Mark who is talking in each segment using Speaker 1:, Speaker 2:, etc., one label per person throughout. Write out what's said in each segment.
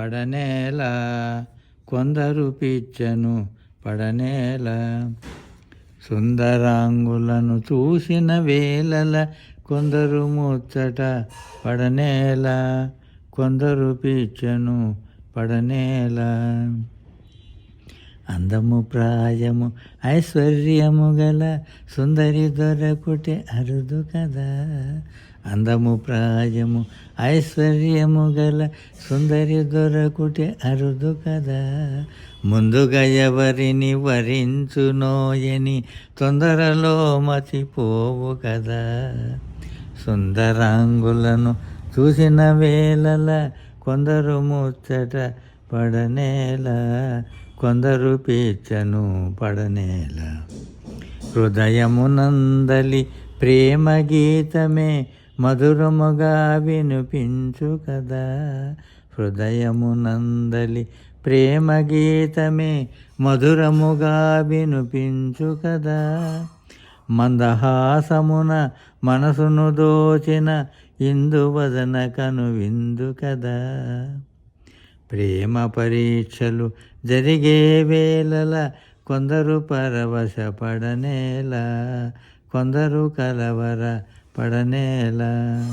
Speaker 1: పడనేలా కొందరు పిచ్చను పడనేలా సుందరాంగులను చూసిన వేళల కొందరు ముచ్చట పడనేలా కొందరు పిచ్చను పడనేలా అందము ప్రాయము ఐశ్వర్యము గల సుందరి దొరకుటే అరుదు కదా. అందము ప్రాయము ఐశ్వర్యము గల సుందరి దొరకుటే అరుదు కదా. ముందుగా ఎవరిని వరించునోయని తొందరలో మతిపోవు కదా. సుందరాంగులను చూసిన వేళల కొందరు ముచ్చట పడనేలా కొందరు పిచ్చను పడనేలా. హృదయమునందలి ప్రేమ గీతమే మధురముగా వినిపించు కదా. హృదయమునందలి ప్రేమ గీతమే మధురముగా వినిపించు కదా. మందహాసమున మనసును దోచిన ఇందువదన కనువిందు కదా. ప్రేమ పరీక్షలు జరిగే వేళల కొందరు పరవశపడనేలా కొందరు కలవర పడనేలా.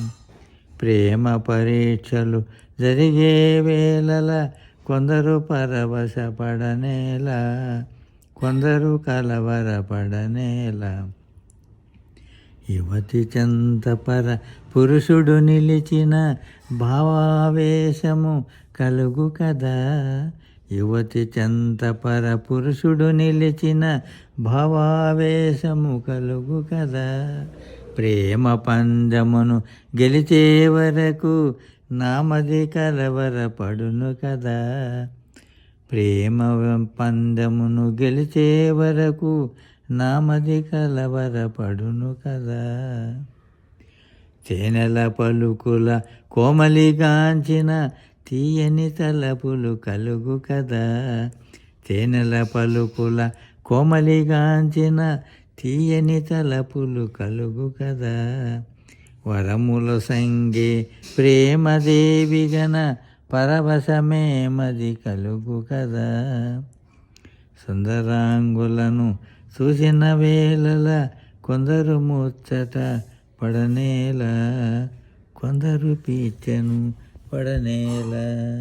Speaker 1: ప్రేమ పరీక్షలు జరిగే వేళల కొందరు పరవశపడనేలా కొందరు కలవర పడనేలా. యువతి చెంతపర పురుషుడు నిలిచిన భావావేశము కలుగు కదా. యువతి చెంతపర పురుషుడు నిలిచిన భావావేశము కలుగు కదా. ప్రేమ పందమును గెలిచే వరకు నామది కలవర పడును కదా. ప్రేమ పందమును గెలిచే వరకు నామది కలవర పడును కదా. తేనెల పలుకుల కోమలిగాంచిన తీయని తలపులు కలుగు కదా. తేనెల పలుకుల కోమలిగాంచిన తీయని తలపులు కలుగు కదా. వరముల సంగే ప్రేమదేవిగన పరవశమేమది కలుగు కదా. సుందరాంగులను చూసిన వేళల కొందరు ముచ్చట పడనేలా కొందరు పిచ్చను పడనేలా.